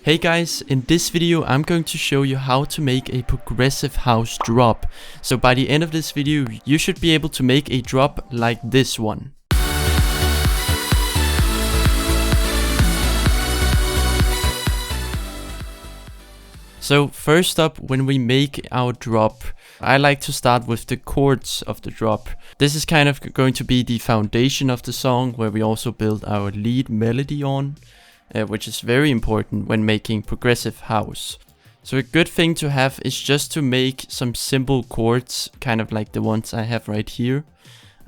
Hey guys, in this video I'm going to show you how to make a progressive house drop. So by the end of this video you should be able to make a drop like this one. So first up, when we make our drop, I like to start with the chords of the drop. This is kind of going to be the foundation of the song, where we also build our lead melody on. Which is very important when making progressive house. So a good thing to have is just to make some simple chords, kind of like the ones I have right here.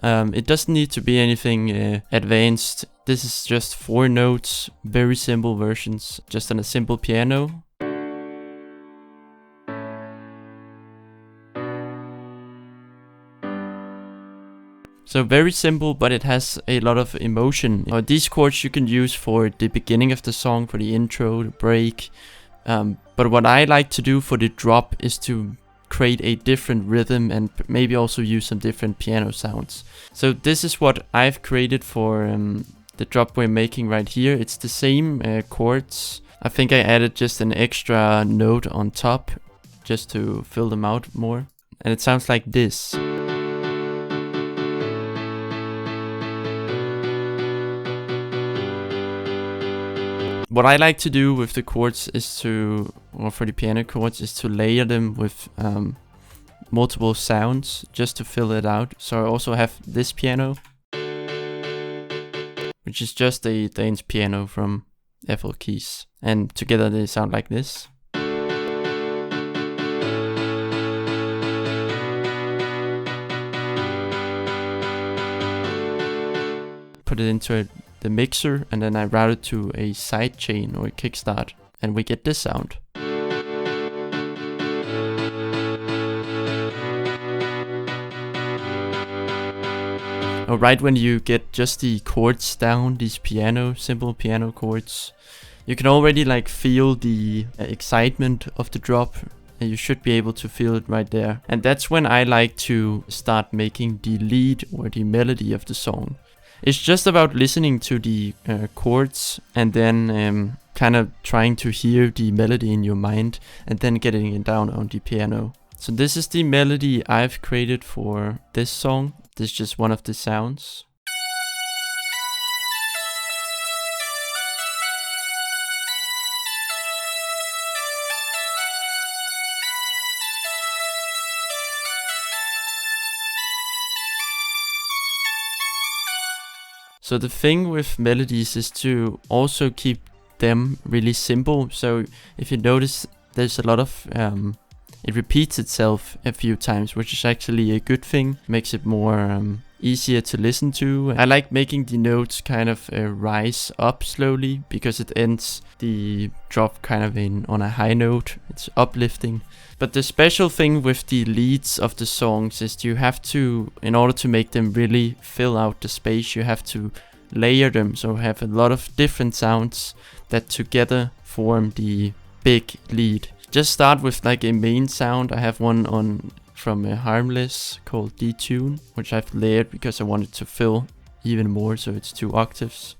It doesn't need to be anything advanced. This is just 4 notes, very simple versions, just on a simple piano. So very simple, but it has a lot of emotion. These chords you can use for the beginning of the song, for the intro, the break. But what I like to do for the drop is to create a different rhythm and maybe also use some different piano sounds. So this is what I've created for the drop we're making right here. It's the same chords. I think I added just an extra note on top just to fill them out more. And it sounds like this. What I like to do with the chords is to, or for the piano chords, is to layer them with multiple sounds just to fill it out. So I also have this piano, which is just a Dane's piano from FL Keys. And together they sound like this. Put it into the mixer, and then I route it to a sidechain or a kickstart, and we get this sound. Alright, when you get just the chords down, these simple piano chords, you can already like feel the excitement of the drop, and you should be able to feel it right there. And that's when I like to start making the lead or the melody of the song. It's just about listening to the chords and then kind of trying to hear the melody in your mind and then getting it down on the piano. So this is the melody I've created for this song. This is just one of the sounds. So the thing with melodies is to also keep them really simple. So if you notice, there's a lot of, it repeats itself a few times, which is actually a good thing. Makes it more easier to listen to. I like making the notes kind of rise up slowly, because it ends the drop kind of on a high note. It's uplifting. But the special thing with the leads of the songs is you have to, in order to make them really fill out the space, you have to layer them. So have a lot of different sounds that together form the big lead. Just start with like a main sound. I have one from Harmless called Detune, which I've layered because I wanted to fill even more, so it's 2 octaves.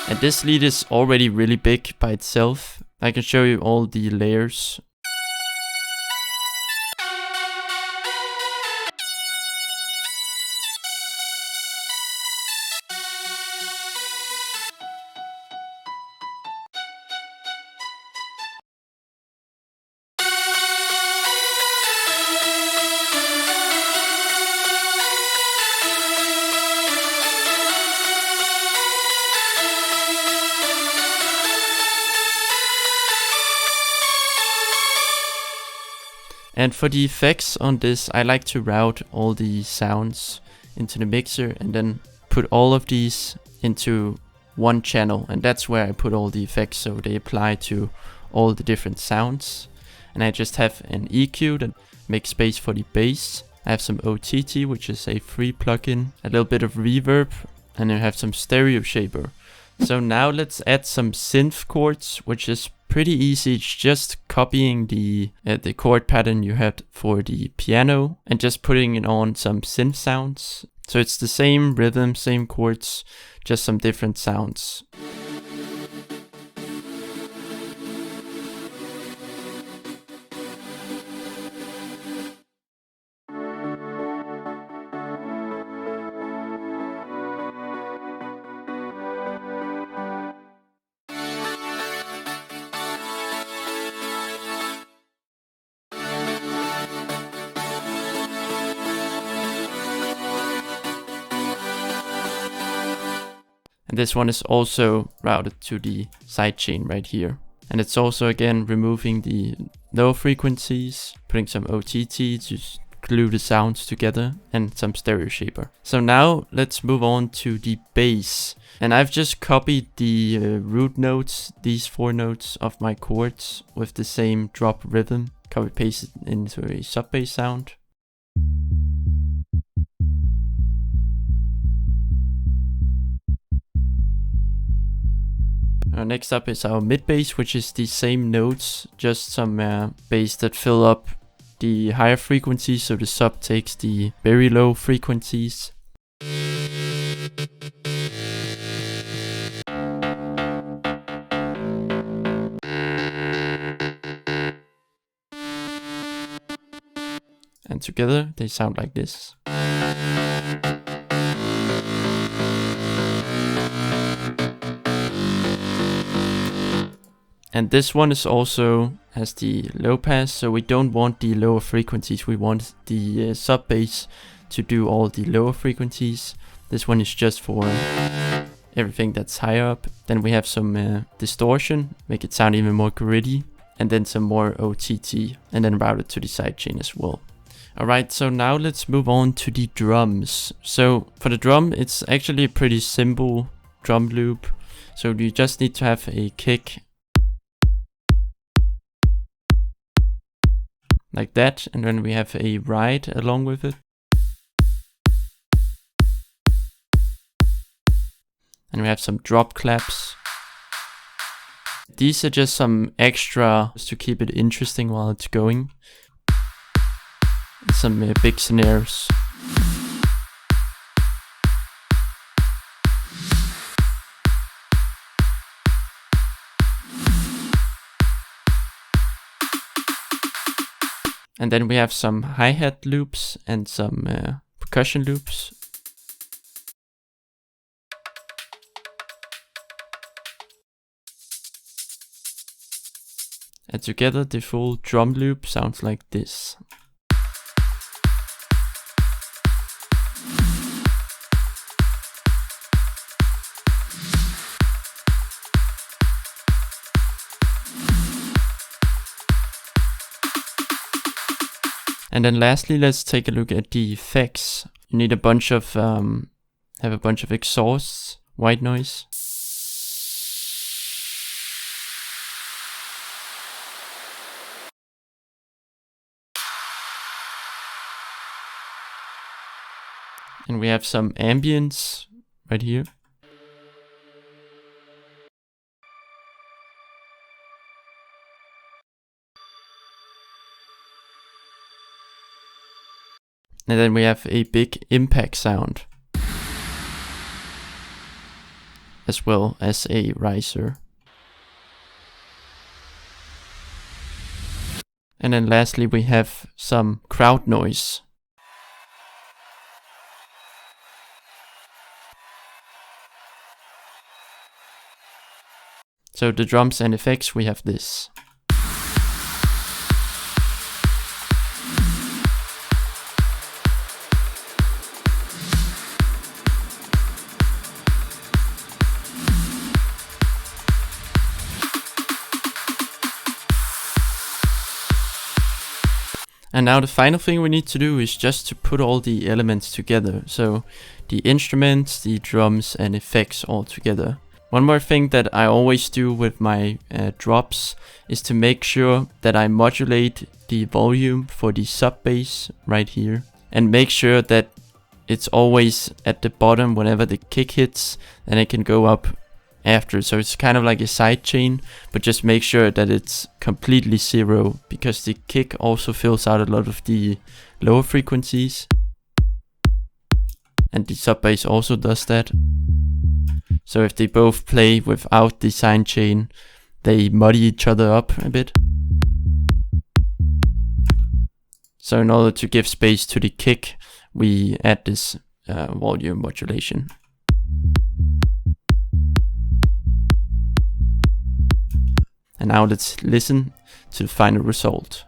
And this lead is already really big by itself. I can show you all the layers. And for the effects on this, I like to route all the sounds into the mixer and then put all of these into one channel. And that's where I put all the effects, so they apply to all the different sounds. And I just have an EQ that makes space for the bass. I have some OTT, which is a free plugin, a little bit of reverb, and I have some stereo shaper. So now let's add some synth chords, which is pretty easy. It's just copying the chord pattern you had for the piano and just putting it on some synth sounds. So it's the same rhythm, same chords, just some different sounds. And this one is also routed to the sidechain right here. And it's also again removing the low frequencies, putting some OTT to glue the sounds together, and some stereo shaper. So now let's move on to the bass. And I've just copied the root notes, these 4 notes of my chords with the same drop rhythm, copy paste it into a sub bass sound. Next up is our mid bass, which is the same notes, just some bass that fill up the higher frequencies, so the sub takes the very low frequencies. And together they sound like this. And this one is also has the low pass, so we don't want the lower frequencies, we want the sub bass to do all the lower frequencies. This one is just for everything that's higher up. Then we have some distortion, make it sound even more gritty, and then some more OTT, and then route it to the sidechain as well. Alright, so now let's move on to the drums. So for the drum, it's actually a pretty simple drum loop. So you just need to have a kick like that, and then we have a ride along with it. And we have some drop claps. These are just some extra to keep it interesting while it's going. Some big snares. And then we have some hi-hat loops and some percussion loops. And together the full drum loop sounds like this. And then lastly, let's take a look at the effects. You need a bunch of have a bunch of exhausts, white noise. And we have some ambience right here. And then we have a big impact sound, as well as a riser. And then lastly we have some crowd noise. So the drums and effects, we have this. And now the final thing we need to do is just to put all the elements together. So the instruments, the drums and effects all together. One more thing that I always do with my drops is to make sure that I modulate the volume for the sub bass right here. And make sure that it's always at the bottom whenever the kick hits, and it can go up after. So it's kind of like a side chain, but just make sure that it's completely zero, because the kick also fills out a lot of the lower frequencies. and the sub bass also does that. So if they both play without the sine chain, they muddy each other up a bit. So in order to give space to the kick, we add this volume modulation. And now let's listen to the final result.